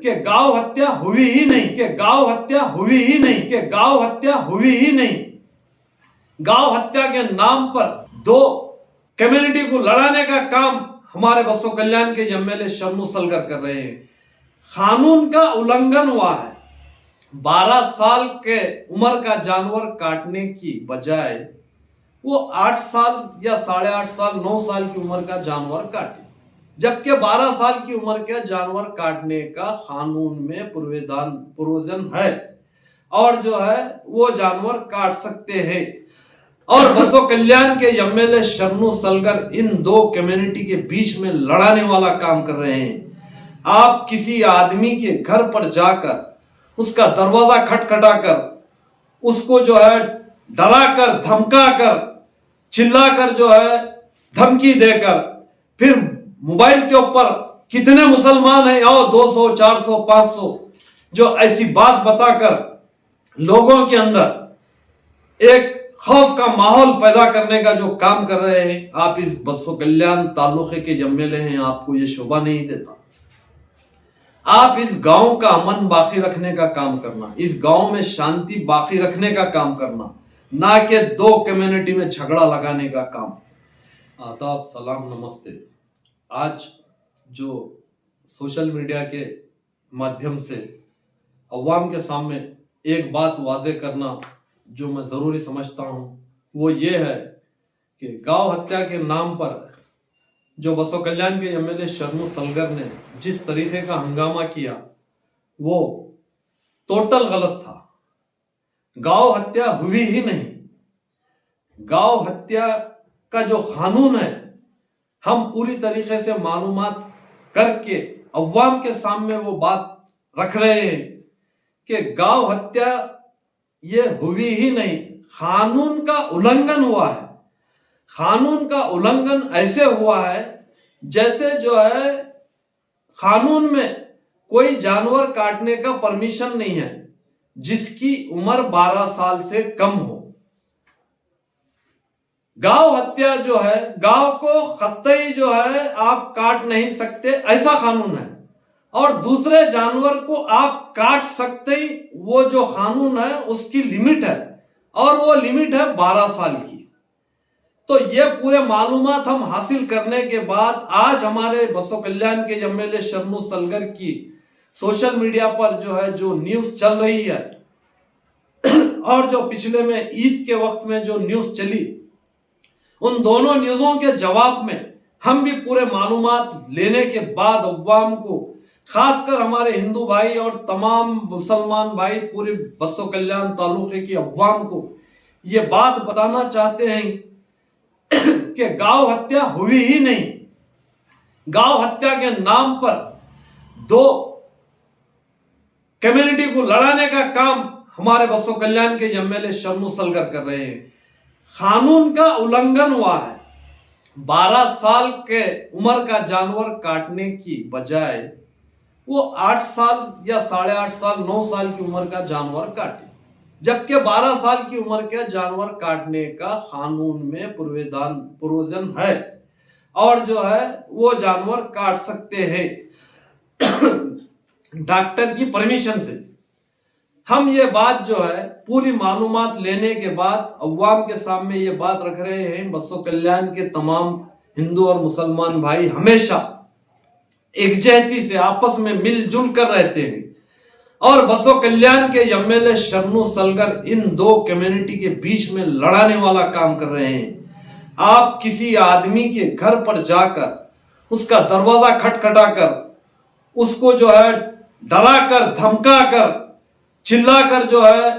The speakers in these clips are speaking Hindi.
कि गांव हत्या हुई ही नहीं, कि गांव हत्या हुई ही नहीं, कि गांव हत्या हुई ही नहीं। गांव हत्या के नाम पर दो कम्युनिटी को लड़ाने का काम हमारे बसो कल्याण के एमएलए शरणू सलगर कर रहे हैं। कानून का उल्लंघन हुआ है। 12 साल के उम्र का जानवर काटने की बजाय वो 8 साल या 8.5 साल 9 साल की उम्र का जानवर काटे, जबकि 12 साल की उम्र का जानवर काटने का कानून में प्रोविजन है और जो है वो जानवर काट सकते हैं। और बसो कल्याण के एमएलए शरणू सलगर इन दो कम्युनिटी के बीच में लड़ाने वाला काम कर रहे हैं। आप किसी आदमी के घर पर जाकर उसका दरवाजा खटखटाकर उसको जो है डराकर धमकाकर चिल्लाकर जो है धमकी देकर फिर मोबाइल के ऊपर कितने मुसलमान हैं आओ 200 400 500 जो ऐसी बात बताकर लोगों के अंदर एक खौफ का माहौल पैदा करने का जो काम कर रहे हैं, आप इस बसो कल्याण तालुके के एमएलए हैं, आपको ये शोभा नहीं देता। आप इस गांव का अमन बाकी रखने का काम करना, इस गांव में शांति बाकी रखने का काम करना, ना कि दो कम्युनिटी में झगड़ा लगाने का काम। आदाब, सलाम, नमस्ते। आज जो सोशल मीडिया के माध्यम से अवाम के सामने एक बात वाज़ेह करना जो मैं ज़रूरी समझता हूँ वो ये है कि गांव हत्या के नाम पर जो बसो कल्याण के एमएलए शरणू सलगर ने जिस तरीके का हंगामा किया वो टोटल गलत था। गांव हत्या हुई ही नहीं। गांव हत्या का जो कानून है हम पूरी तरीके से मालूमात करके अवाम के सामने वो बात रख रहे हैं कि गांव हत्या ये हुई ही नहीं, कानून का उल्लंघन हुआ है। कानून का उल्लंघन ऐसे हुआ है जैसे जो है कानून में कोई जानवर काटने का परमिशन नहीं है जिसकी उम्र 12 साल से कम हो। गांव हत्या जो है, गांव को कतई जो है आप काट नहीं सकते ऐसा कानून है, और दूसरे जानवर को आप काट सकते ही वो जो कानून है उसकी लिमिट है और वो लिमिट है 12 साल की। तो ये पूरे मालूमात हम हासिल करने के बाद आज हमारे बसो कल्याण के एमएलए शरणू सलगर की सोशल मीडिया पर जो है जो न्यूज़ चल रही है और जो पिछले में ईद के वक्त में जो न्यूज़ चली, उन दोनों न्यूज़ों के जवाब में हम भी पूरे मालूमात लेने के बाद अवाम को, खासकर हमारे हिंदू भाई और तमाम मुसलमान भाई पूरे बसो कल्याण तालुके की अवाम को ये बात बताना चाहते हैं कि गांव हत्या हुई ही नहीं। गांव हत्या के नाम पर दो कम्युनिटी को लड़ाने का काम हमारे बसो कल्याण के एमएलए शरणू सलगर कर रहे हैं। कानून का उल्लंघन हुआ है। 12 साल के उम्र का जानवर काटने की बजाय वो 8 साल या 8.5 साल 9 साल की उम्र का जानवर काटे, जबकि 12 साल की उम्र के जानवर काटने का कानून में प्रोविजन है और जो है वो जानवर काट सकते हैं डॉक्टर की परमिशन से। हम ये बात जो है पूरी मालूमात लेने के बाद अवाम के सामने ये बात रख रहे हैं। बसो कल्याण के तमाम हिंदू और मुसलमान भाई हमेशा एकजहती से आपस में मिलजुल कर रहते हैं और बसो कल्याण के एमएलए शरणू सलगर इन दो कम्युनिटी के बीच में लड़ाने वाला काम कर रहे हैं। आप किसी आदमी के घर पर जाकर उसका दरवाजा खटखटाकर उसको जो है डराकर धमकाकर चिल्लाकर जो है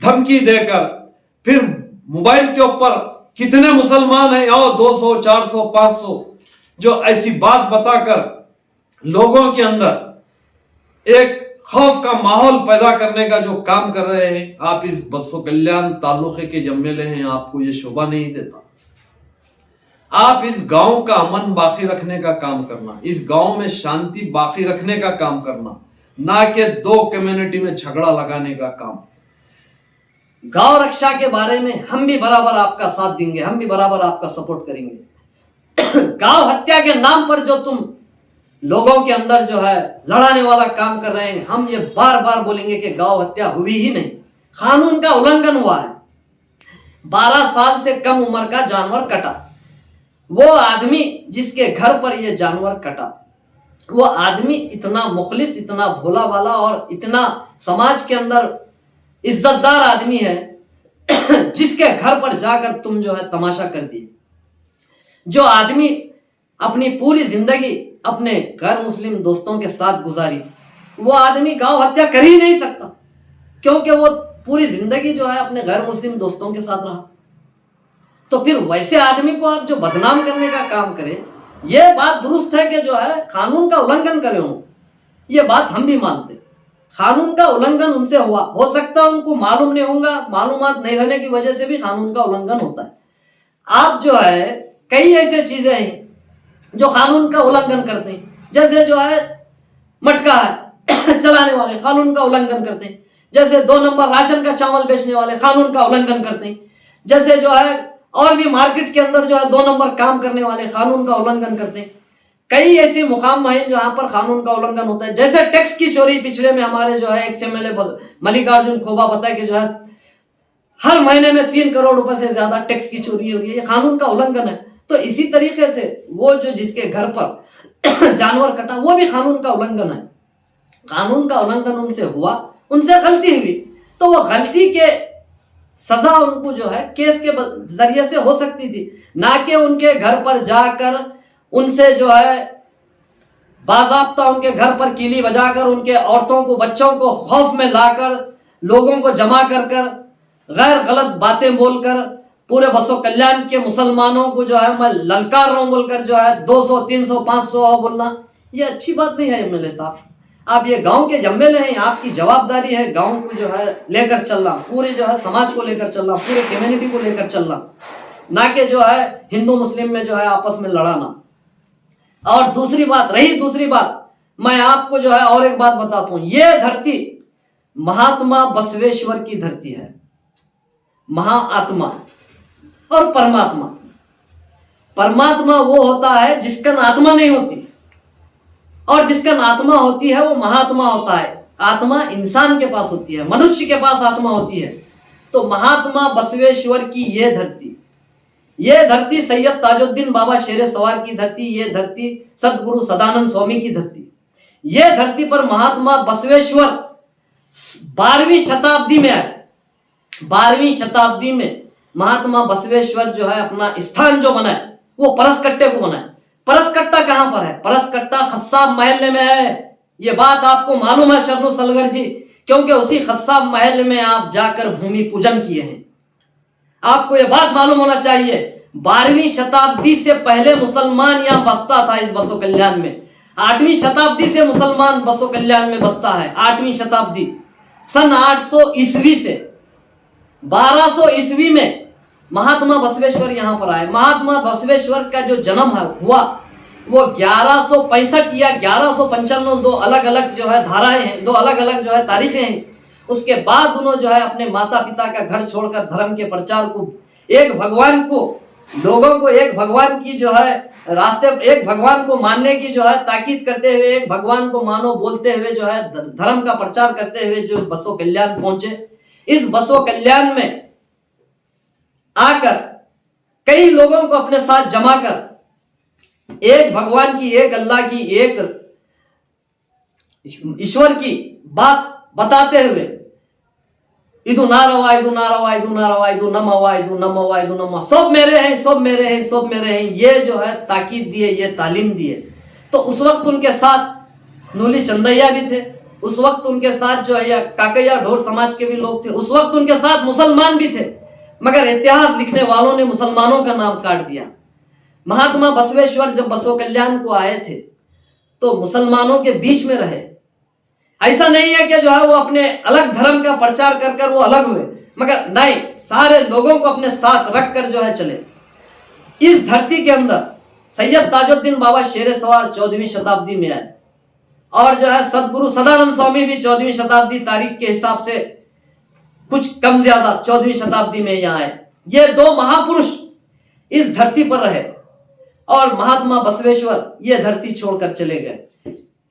धमकी देकर फिर मोबाइल के ऊपर कितने मुसलमान हैं आओ 200 400 500 जो ऐसी बात बताकर लोगों के अंदर एक खौफ का माहौल पैदा करने का जो काम कर रहे हैं, आप इस बसो कल्याण तालुके के एमएलए हैं, आपको ये शोभा नहीं देता। आप इस गांव का अमन बाकी रखने का काम करना, इस गांव में शांति बाकी रखने का काम करना, ना कि दो कम्युनिटी में झगड़ा लगाने का काम। गांव रक्षा के बारे में हम भी बराबर आपका साथ देंगे, हम भी बराबर आपका सपोर्ट करेंगे। गांव हत्या के नाम पर जो तुम लोगों के अंदर जो है लड़ाने वाला काम कर रहे हैं। हम ये बार बार बोलेंगे कि गौ हत्या हुई ही नहीं, कानून का उल्लंघन हुआ है। 12 साल से कम उम्र का जानवर कटा, वो आदमी जिसके घर पर ये जानवर कटा, वो आदमी इतना मुखलिस, इतना भोला वाला और इतना समाज के अंदर इज्जतदार आदमी है जिसके घर पर जाकर तुम जो है तमाशा कर दिए। जो आदमी अपनी पूरी जिंदगी अपने गैर मुस्लिम दोस्तों के साथ गुजारी, वो आदमी गौ हत्या कर ही नहीं सकता, क्योंकि वो पूरी जिंदगी जो है अपने गैर मुस्लिम दोस्तों के साथ रहा। तो फिर वैसे आदमी को आप जो बदनाम करने का काम करें, ये बात दुरुस्त है कि जो है कानून का उल्लंघन करे हों, ये बात हम भी मानते। कानून का उल्लंघन उनसे हुआ, हो सकता है उनको मालूम नहीं होगा, मालूमात नहीं रहने की वजह से भी कानून का उल्लंघन होता है। आप जो है कई ऐसे चीजें हैं जो कानून का उल्लंघन करते हैं, जैसे जो है मटका है चलाने वाले कानून का उल्लंघन करते हैं, जैसे 2 नंबर राशन का चावल बेचने वाले कानून का उल्लंघन करते हैं, जैसे जो है और भी मार्केट के अंदर जो है 2 नंबर काम करने वाले कानून का उल्लंघन करते हैं। कई ऐसे मुकाम हैं जहां पर कानून का उल्लंघन होता है, जैसे टैक्स की चोरी। पिछले में हमारे जो है एक्स-एमएलए मल्लिकार्जुन खोबा बताया कि जो है हर महीने में 3 करोड़ रुपए से ज्यादा टैक्स की चोरी हो रही है, ये कानून का उल्लंघन है। तो इसी तरीके से वो जो जिसके घर पर जानवर कटा, वो भी कानून का उल्लंघन है। कानून का उल्लंघन उनसे हुआ, उनसे गलती हुई, तो वो गलती के सजा उनको जो है केस के जरिए से हो सकती थी, ना कि उनके घर पर जाकर उनसे जो है बाज़ाब्ता उनके घर पर कीली बजाकर उनके औरतों को, बच्चों को खौफ में लाकर, लोगों को जमा कर कर गैर गलत बातें बोलकर पूरे बसो कल्याण के मुसलमानों को जो है मैं ललकार रहा हूं बोलकर जो है 200, 300, 500 बोलना, ये अच्छी बात नहीं है। एमएलए साहब, आप ये गांव के एमएलए हैं, आपकी जवाबदारी है गांव को जो है लेकर चलना, पूरे जो है समाज को लेकर चलना, पूरे कम्युनिटी को लेकर चलना, ना कि जो है हिंदू मुस्लिम में जो है आपस में लड़ाना। और दूसरी बात मैं आपको जो है और एक बात बताता हूं, ये धरती महात्मा बसवेश्वर की धरती है। महाआत्मा और परमात्मा, परमात्मा वो होता है जिसका आत्मा नहीं होती, और जिसका आत्मा होती है वो महात्मा होता है। आत्मा इंसान के पास होती है, मनुष्य के पास आत्मा होती है। तो महात्मा बसवेश्वर की ये धरती सैयद ताजुद्दीन बाबा शेर सवार की धरती, ये धरती सदगुरु सदानंद स्वामी की धरती, ये धरती पर महात्मा बसवेश्वर 12वीं शताब्दी में आए। 12वीं शताब्दी में महात्मा बसवेश्वर जो है अपना स्थान जो बनाए वो परसकट्टे को बनाए। परसकट्टा कहां पर है? परसकट्टा खस्साब महल में है। ये बात आपको मालूम है शरणु सलगर जी, क्योंकि उसी खस्साब महल में आप जाकर भूमि पूजन किए हैं। आपको यह बात मालूम होना चाहिए, 12वीं शताब्दी से पहले मुसलमान यहां बसता था इस बसो कल्याण में। 8वीं शताब्दी से मुसलमान बसो कल्याण में बसता है। 8वीं शताब्दी सन 800 ईस्वी से 1200 ईस्वी में महात्मा बसवेश्वर यहां पर आए। महात्मा बसवेश्वर का जो जन्म हुआ वो 1165 या 1195, 2 अलग अलग जो है धाराएं हैं, 2 अलग अलग जो है तारीखें हैं। उसके बाद उन्होंने जो है अपने माता पिता का घर छोड़कर धर्म के प्रचार को, एक भगवान को, लोगों को एक भगवान की जो है रास्ते, एक भगवान को मानने की जो है ताकीद करते हुए, एक भगवान को मानो बोलते हुए जो है धर्म का प्रचार करते हुए जो बसो कल्याण पहुंचे। इस बसो कल्याण में आकर कई लोगों को अपने साथ जमा कर एक भगवान की, एक अल्लाह की, एक ईश्वर की बात बताते हुए इदु नारवा, इदु नारवा, इदु नारवा, इदु नमवा, इदु नमवा, इदु नमवा, सब मेरे हैं, सब मेरे हैं, सब मेरे हैं, ये जो है ताकीद दिए, ये तालीम दिए। तो उस वक्त उनके साथ नूली चंदैया भी थे, उस वक्त उनके साथ जो है काकैया ढोर समाज के भी लोग थे, उस वक्त उनके साथ मुसलमान भी थे, मगर इतिहास लिखने वालों ने मुसलमानों का नाम काट दिया। महात्मा बसवेश्वर जब बसो कल्याण को आए थे तो मुसलमानों के बीच में रहे। ऐसा नहीं है कि जो है वो अपने अलग धर्म का प्रचार कर कर वो अलग हुए, मगर नहीं, सारे लोगों को अपने साथ रख कर जो है चले। इस धरती के अंदर सैयद ताजुद्दीन बाबा शेर सवार 14वीं शताब्दी में आए, और जो है सदगुरु सदानंद स्वामी भी 14वीं शताब्दी तारीख के हिसाब से कुछ कम ज्यादा 14वीं शताब्दी में यहाँ आए। ये 2 महापुरुष इस धरती पर रहे। और महात्मा बसवेश्वर ये धरती छोड़कर चले गए।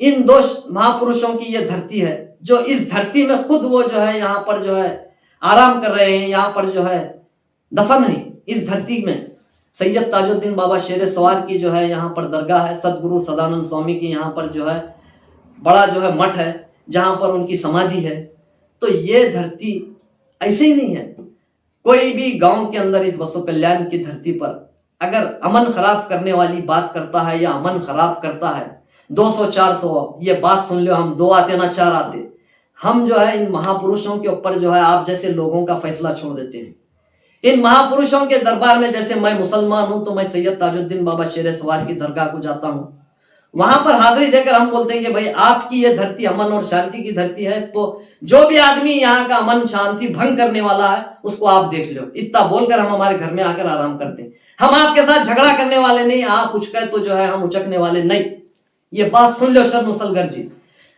इन दो महापुरुषों की ये धरती है, जो इस धरती में खुद वो जो है यहाँ पर जो है आराम कर रहे हैं, यहाँ पर जो है दफन है। इस धरती में सैयद ताजुद्दीन बाबा शेर सवार की जो है यहाँ पर दरगाह है, सदगुरु सदानंद स्वामी की यहाँ पर जो है बड़ा जो है मठ है, जहाँ पर उनकी समाधि है। तो ये धरती ऐसे ही नहीं है। कोई भी गांव के अंदर इस बसो कल्याण की धरती पर अगर अमन खराब करने वाली बात करता है या अमन खराब करता है, 200-400 ये बात सुन लो, हम 2 आते ना 4 आते। हम जो है इन महापुरुषों के ऊपर जो है आप जैसे लोगों का फैसला छोड़ देते हैं। इन महापुरुषों के दरबार में, जैसे मैं मुसलमान हूं तो मैं सैयद ताजुद्दीन बाबा शेर सवार की दरगाह को जाता हूं, वहां पर हाजिरी देकर हम बोलते हैं कि भाई आपकी ये धरती अमन और शांति की धरती है, इसको जो भी आदमी यहाँ का अमन शांति भंग करने वाला है उसको आप देख लो। इतना बोलकर हम हमारे घर में आकर आराम करते हैं। हम आपके साथ झगड़ा करने वाले नहीं, आप उचके तो जो है हम उचकने वाले नहीं। ये बात सुन लो शर्म मुसलगर जी।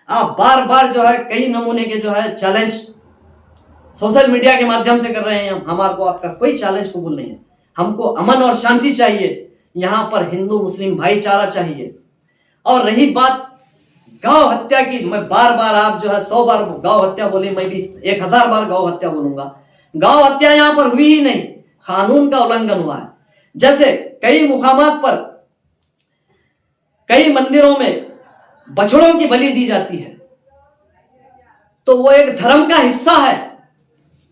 आप बार बार जो है कई नमूने के जो है चैलेंज सोशल मीडिया के माध्यम से कर रहे हैं। हमारे को आपका कोई चैलेंज कबूल नहीं है। हमको अमन और शांति चाहिए, यहाँ पर हिंदू मुस्लिम भाईचारा चाहिए। और रही बात गौ हत्या की, मैं बार बार, आप जो है 100 बार गौ हत्या बोले, मैं भी 1000 बार गौ हत्या बोलूंगा। गौ हत्या यहाँ पर हुई ही नहीं, कानून का उल्लंघन हुआ है। जैसे कई मुकामात पर, कई मंदिरों में बछड़ों की बलि दी जाती है, तो वो एक धर्म का हिस्सा है,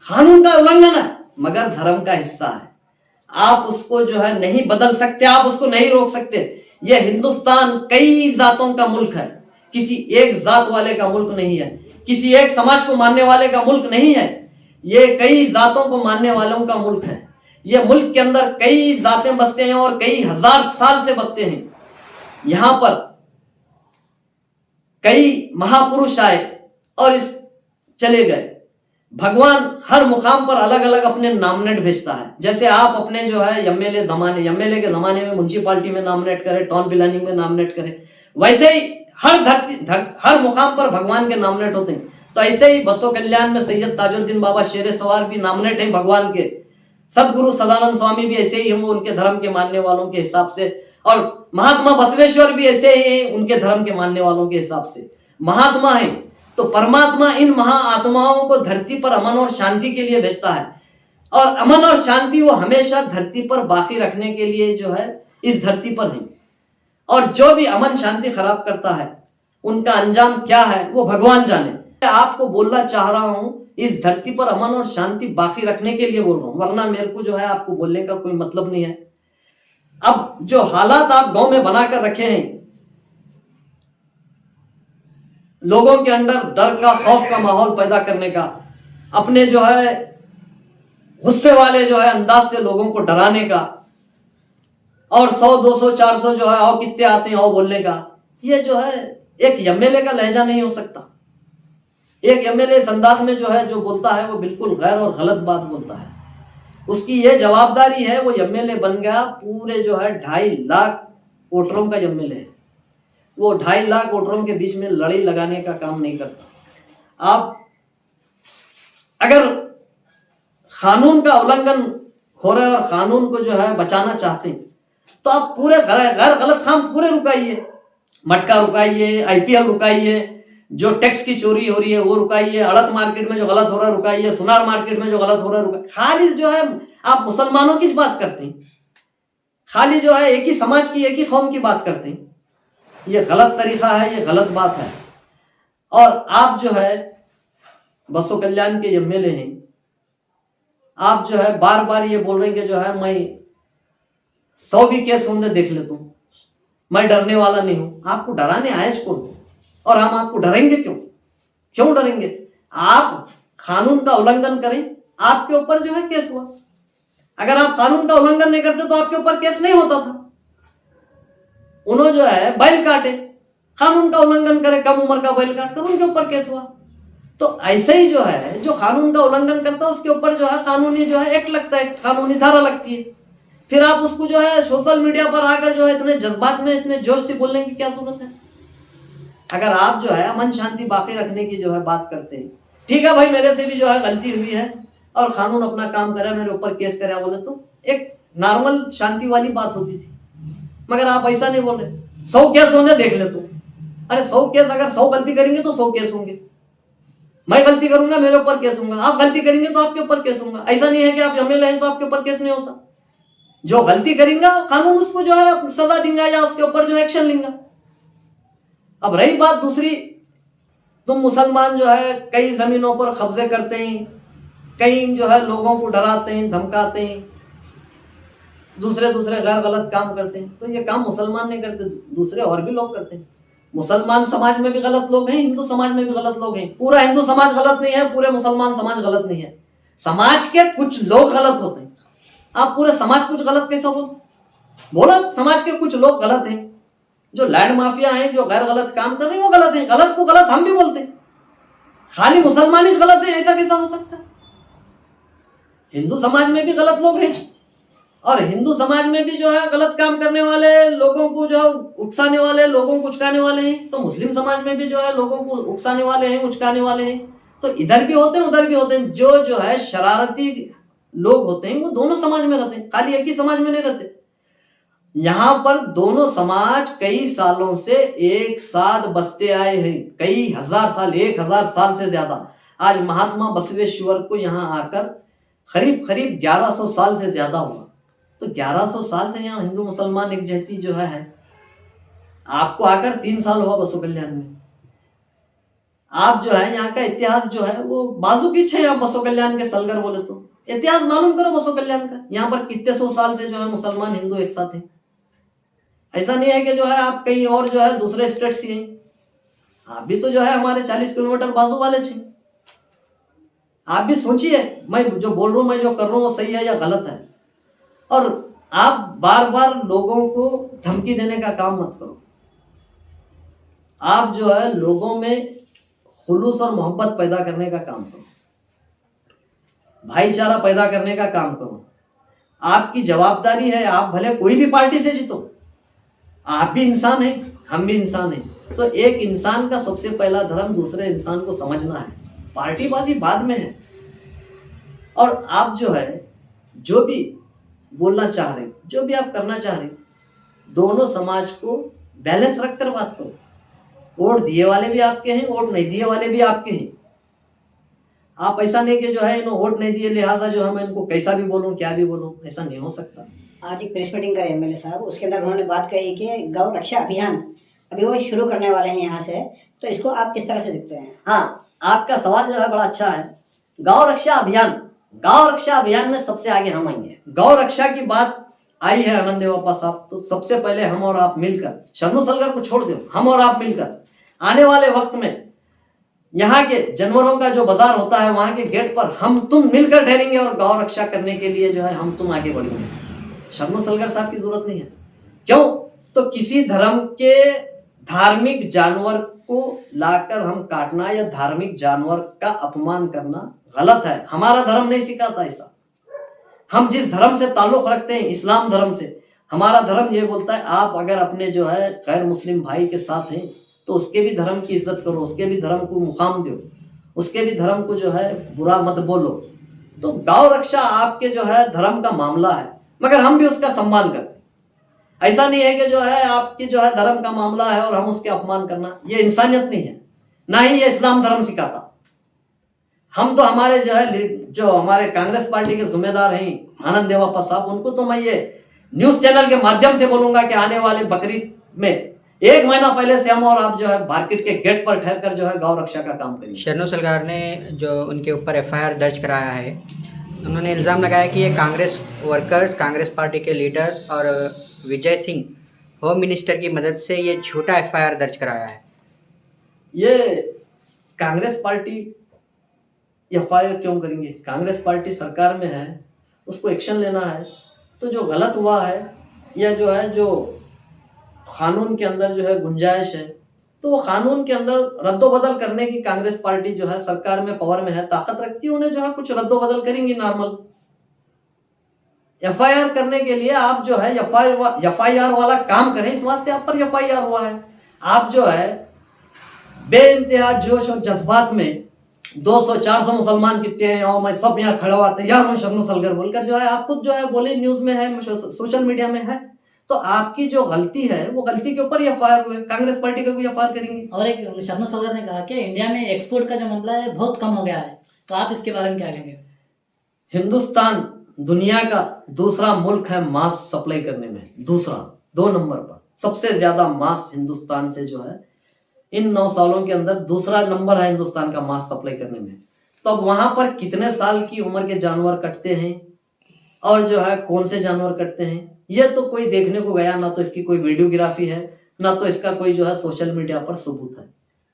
कानून का उल्लंघन है मगर धर्म का हिस्सा है। आप उसको जो है नहीं बदल सकते, आप उसको नहीं रोक सकते। यह हिंदुस्तान कई जातों का मुल्क है, किसी एक जात वाले का मुल्क नहीं है, किसी एक समाज को मानने वाले का मुल्क नहीं है। ये कई जातों को मानने वालों का मुल्क है। ये मुल्क के अंदर कई जातें बसते हैं और कई हजार साल से बसते हैं। यहां पर कई महापुरुष आए और इस चले गए। भगवान हर मुकाम पर अलग अलग अपने नामनेट भेजता है। जैसे आप अपने जो है एमएलए के जमाने में म्युनिसिपालिटी में नामनेट करें, टाउन प्लानिंग में नामनेट करें, वैसे ही हर मुकाम पर भगवान के नामनेट होते हैं। तो ऐसे ही बसो कल्याण में सैयद ताजुद्दीन बाबा शेर सवार भी नामनेट है भगवान के। सदगुरु सदानंद स्वामी भी ऐसे ही हम उनके धर्म के मानने वालों के हिसाब से, और महात्मा बसवेश्वर भी ऐसे ही उनके धर्म के मानने वालों के हिसाब से महात्मा है। तो परमात्मा इन महाआत्माओं को धरती पर अमन और शांति के लिए भेजता है, और अमन और शांति वो हमेशा धरती पर बाकी रखने के लिए जो है इस धरती पर है। और जो भी अमन शांति खराब करता है उनका अंजाम क्या है वो भगवान जाने। आपको बोलना चाह रहा हूं, इस धरती पर अमन और शांति बाकी रखने के लिए बोल रहा हूं, वरना मेरे को जो है आपको बोलने का कोई मतलब नहीं है। अब जो हालात आप गांव में बनाकर रखे हैं, लोगों के अंदर डर का, खौफ का माहौल पैदा करने का, अपने जो है गुस्से वाले जो है अंदाज से लोगों को डराने का, और 100, 200, 400 जो है आओ कितने आते हैं आओ बोलने का, ये जो है एक एमएलए का लहजा नहीं हो सकता। एक एमएलए इस अंदाज में जो है जो बोलता है वो बिल्कुल गैर और गलत बात बोलता है। उसकी ये जवाबदारी है, वो एमएलए बन गया, पूरे जो है 2.5 लाख वोटरों का एमएलए है। वो 2.5 लाख वोटरों के बीच में लड़ाई लगाने का काम नहीं करता। आप अगर कानून का उल्लंघन हो रहा है और कानून को जो है बचाना चाहते हैं, तो आप पूरे गैर गलत काम पूरे रुकाइए। मटका रुकाइए, आईपीएल रुकाइए, जो टैक्स की चोरी हो रही है वो रुकाइए, अड़त मार्केट में जो गलत हो रहा है रुकाइए, सुनार मार्केट में जो गलत हो रहा है रुकाइए। खाली जो है आप मुसलमानों की बात करते हैं, खाली जो है एक ही समाज की, एक ही कौम की बात करते हैं। ये गलत तरीका है, ये गलत बात है। और आप जो है बसो कल्याण के एमएलए हैं, आप जो है बार बार ये बोल रहे हैं कि जो है मैं 100 भी केस होंगे देख लेता हूं, मैं डरने वाला नहीं हूं। आपको डराने आए कौन, और हम आपको डरेंगे क्यों डरेंगे? आप कानून का उल्लंघन करें, आपके ऊपर जो है केस हुआ। अगर आप कानून का उल्लंघन नहीं करते तो आपके ऊपर केस नहीं होता था। उन्होंने जो है बैल काटे, कानून का उल्लंघन करे, कम उम्र का बैल काट कर उनके ऊपर केस हुआ। तो ऐसे ही जो है जो कानून का उल्लंघन करता है उसके ऊपर जो है कानूनी जो है एक्ट लगता है, कानूनी धारा लगती है। फिर आप उसको जो है सोशल मीडिया पर आकर जो है इतने जज्बात में, इतने जोश से बोलने की क्या जरूरत है? अगर आप जो है अमन शांति बाकी रखने की जो है बात करते हैं, ठीक है भाई मेरे से भी जो है गलती हुई है और कानून अपना काम करे, मेरे ऊपर केस करे बोले तो एक नॉर्मल शांति वाली बात होती थी। मगर आप ऐसा नहीं बोल रहे। 100 केस होंगे देख ले तू। अरे 100 केस, अगर 100 गलती करेंगे तो 100 केस होंगे। मैं गलती करूंगा मेरे ऊपर केस होगा, आप गलती करेंगे तो आपके ऊपर केस होगा। ऐसा नहीं है कि आप एमएलए हैं तो आपके ऊपर केस नहीं होता। जो गलती करेंगे कानून उसको जो है सजा देंगे या उसके ऊपर जो एक्शन लेंगे। अब रही बात दूसरी, तुम मुसलमान जो है कई जमीनों पर कब्जे करते हैं, कई जो है लोगों को डराते हैं, धमकाते हैं, दूसरे गैर गलत काम करते हैं। तो ये काम मुसलमान नहीं करते, दूसरे और भी लोग करते हैं। मुसलमान समाज में भी गलत लोग हैं, हिंदू समाज में भी गलत लोग हैं। पूरा हिंदू समाज गलत नहीं है, पूरे मुसलमान समाज गलत नहीं है। समाज के कुछ लोग गलत होते हैं। आप पूरे समाज कुछ गलत कैसा बोलते? बोला समाज के कुछ लोग गलत हैं, जो लैंड माफिया हैं, जो गैर गलत काम कर रहे हैं वो गलत हैं। गलत को गलत हम भी बोलते हैं, खाली मुसलमान ही गलत है ऐसा कैसा हो सकता है? हिंदू समाज में भी गलत लोग हैं, और हिंदू समाज में भी जो है गलत काम करने वाले लोगों को जो उकसाने वाले, लोगों को उचकाने वाले हैं। तो मुस्लिम समाज में भी जो है लोगों को उकसाने वाले हैं, उचकाने वाले हैं। तो इधर भी होते हैं उधर भी होते हैं। जो है शरारती लोग होते हैं वो दोनों समाज में रहते हैं, खाली एक ही समाज में नहीं रहते। यहाँ पर दोनों समाज कई सालों से एक साथ बसते आए हैं, कई हजार साल, 1000 साल से ज्यादा। आज महात्मा बसवेश्वर को यहाँ आकर करीब 1100 साल से ज्यादा हुआ। तो 1100 साल से यहाँ हिंदू मुसलमान एक जहती जो है। आपको आकर 3 साल हुआ बसो कल्याण में। आप जो है यहाँ का इतिहास जो है वो बाजू पीछे है। आप बसो कल्याण के सलगर बोले तो इतिहास मालूम करो बसो कल्याण का। यहाँ पर कितने 100 साल से जो है मुसलमान हिंदू एक साथ हैं। ऐसा नहीं है कि जो है आप कहीं और जो है दूसरे स्टेट से हैं। आप भी तो जो है हमारे 40 किलोमीटर बाजू वाले थे। आप भी सोचिए, मैं जो बोल रहा हूँ, मैं जो कर रहा हूँ वो सही है या गलत है। और आप बार बार लोगों को धमकी देने का काम मत करो। आप जो है लोगों में खुलूस और मोहब्बत पैदा करने का काम करो, भाईचारा पैदा करने का काम करो। आपकी जवाबदारी है। आप भले कोई भी पार्टी से जीतो, आप भी इंसान हैं, हम भी इंसान हैं। तो एक इंसान का सबसे पहला धर्म दूसरे इंसान को समझना है। पार्टीबाजी बाद में है। और आप जो है जो भी बोलना चाह रहे, जो भी आप करना चाह रहे, दोनों समाज को बैलेंस रखकर बात करो। वोट दिए वाले भी आपके हैं, वोट नहीं दिए वाले भी आपके हैं। आप ऐसा नहीं कि जो है इन्होंने वोट नहीं दिए लिहाजा जो है मैं इनको कैसा भी बोलूं, क्या भी बोलूं, ऐसा नहीं हो सकता। आज एक प्रेस मीटिंग करे एमएलए साहब, उसके अंदर उन्होंने बात कही कि गौ रक्षा अभियान अभी वो शुरू करने वाले हैं यहाँ से, तो इसको आप किस तरह से देखते हैं? हाँ, आपका सवाल जो है बड़ा अच्छा है। गौ रक्षा अभियान में सबसे आगे हम आएंगे। गौ रक्षा की बात आई है आनंद देवप्पा साहब, तो सबसे पहले हम और आप मिलकर, शरणु सलगर को छोड़ दो, हम और आप मिलकर आने वाले वक्त में यहाँ के जानवरों का जो बाजार होता है वहां के गेट पर हम तुम मिलकर ठहरेंगे और गौ रक्षा करने के लिए जो है हम तुम आगे बढ़ेंगे। शरणु सलगर साहब की जरूरत नहीं है। क्यों? तो किसी धर्म के धार्मिक जानवर को लाकर हम काटना या धार्मिक जानवर का अपमान करना गलत है। हमारा धर्म नहीं सिखाता ऐसा। हम जिस धर्म से ताल्लुक रखते हैं, इस्लाम धर्म से, हमारा धर्म ये बोलता है आप अगर अपने जो है गैर मुस्लिम भाई के साथ हैं तो उसके भी धर्म की इज्जत करो, उसके भी धर्म को मुकाम दो, उसके भी धर्म को जो है बुरा मत बोलो। तो गौ रक्षा आपके जो है धर्म का मामला है, मगर हम भी उसका सम्मान करते हैं। ऐसा नहीं है कि जो है आपकी जो है धर्म का मामला है और हम उसके अपमान करना, ये इंसानियत नहीं है, ना ही ये इस्लाम धर्म सिखाता। हम तो हमारे जो हमारे कांग्रेस पार्टी के जिम्मेदार हैं आनंद देवप्पा साहब, उनको तो मैं ये न्यूज चैनल के माध्यम से बोलूंगा कि आने वाले बकरीद में 1 महीना पहले से हम और आप जो है मार्केट के गेट पर ठहर कर जो है गौ रक्षा का काम करेंगे। शरणु सलगर ने जो उनके ऊपर एफआईआर दर्ज कराया है, उन्होंने इल्ज़ाम लगाया कि ये कांग्रेस वर्कर्स, कांग्रेस पार्टी के लीडर्स और विजय सिंह होम मिनिस्टर की मदद से ये झूठा एफआईआर दर्ज कराया है। ये कांग्रेस पार्टी एफआईआर क्यों करेंगे? कांग्रेस पार्टी सरकार में है, उसको एक्शन लेना है। तो जो गलत हुआ है या जो है जो कानून के अंदर जो है गुंजाइश है, तो वो कानून के अंदर रद्दोबदल करने की कांग्रेस पार्टी जो है सरकार में, पावर में है, ताकत रखती है, उन्हें जो है कुछ रद्दोबदल करेंगी नॉर्मल। एफआईआर करने के लिए आप जो है एफआईआर वाला काम करें, इस वास्ते आप पर एफआईआर हुआ है। आप जो है बेइंतहा जोश और जज्बात में 200-400 मुसलमान कितने हैं और मैं सब यहाँ खड़ा हुआ तैयार हूँ शरणु सलगर बोलकर जो है आप खुद जो है बोले, न्यूज में है, सोशल मीडिया में है, तो आपकी जो गलती है वो गलती के ऊपर एफआईआर हुए, कांग्रेस पार्टी का भी एफआईआर करेंगे। और एक शर्मा सगर ने कहा कि इंडिया में एक्सपोर्ट का जो मामला है बहुत कम हो गया है, तो आप इसके बारे में क्या कहेंगे? हिंदुस्तान दुनिया का दूसरा मुल्क है मांस सप्लाई करने में, दूसरा 2 नंबर पर सबसे ज्यादा मांस हिंदुस्तान से जो है इन 9 सालों के अंदर दूसरा नंबर है हिंदुस्तान का मांस सप्लाई करने में। तो अब वहां पर कितने साल की उम्र के जानवर कटते हैं और जो है कौन से जानवर कटते हैं, ये तो कोई देखने को गया, ना तो इसकी कोई वीडियोग्राफी है, ना तो इसका कोई जो है सोशल मीडिया पर सबूत है।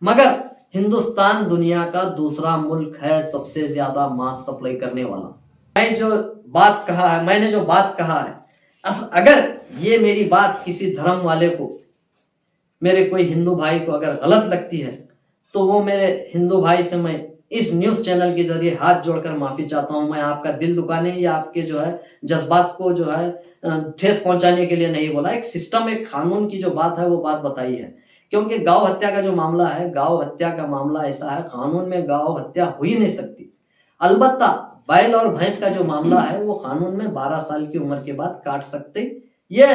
मगर हिंदुस्तान दुनिया का दूसरा मुल्क है सबसे ज्यादा मांस सप्लाई करने वाला। मैंने जो बात कहा है, अगर ये मेरी बात किसी धर्म वाले को, मेरे कोई हिंदू भाई को अगर गलत लगती है, तो वो मेरे हिंदू भाई से मैं इस न्यूज़ चैनल के जरिए हाथ जोड़कर माफ़ी चाहता हूँ। मैं आपका दिल दुखाने या आपके जो है जज्बात को जो है ठेस पहुंचाने के लिए नहीं बोला। एक सिस्टम, एक कानून की जो बात है वो बात बताई है। क्योंकि गौ हत्या का जो मामला है, गौ हत्या का मामला ऐसा है, कानून में गौ हत्या हो ही नहीं सकती। अलबत्ता बैल और भैंस का जो मामला है वो कानून में 12 साल की उम्र के बाद काट सकते, ये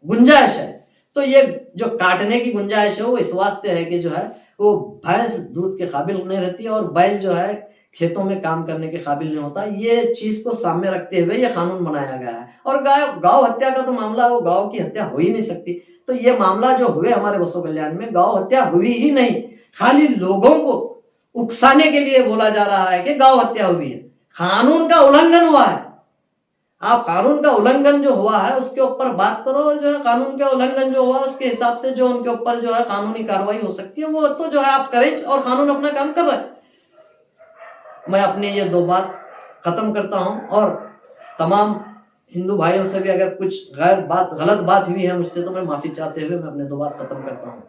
गुंजाइश है। तो ये जो काटने की गुंजाइश है वो इस वास्ते है कि जो है वो भैंस दूध के काबिल नहीं रहती और बैल जो है खेतों में काम करने के काबिल नहीं होता। ये चीज को सामने रखते हुए ये कानून बनाया गया है। और गौ हत्या का तो मामला, वो गौ की हत्या हो ही नहीं सकती। तो ये मामला जो हुए हमारे बसो कल्याण में, गौ हत्या हुई ही नहीं, खाली लोगों को उकसाने के लिए बोला जा रहा है कि गौ हत्या हुई है। कानून का उल्लंघन हुआ है। आप कानून का उल्लंघन जो हुआ है उसके ऊपर बात करो, और जो है कानून का उल्लंघन जो हुआ उसके हिसाब से जो उनके ऊपर जो है कानूनी कार्रवाई हो सकती है वो तो जो है आप करें, और कानून अपना काम कर रहा है। मैं अपनी ये 2 बात खत्म करता हूं और तमाम हिंदू भाइयों से भी अगर कुछ गलत बात हुई है मुझसे, तो मैं माफी चाहते हुए मैं अपने 2 बात खत्म करता हूं।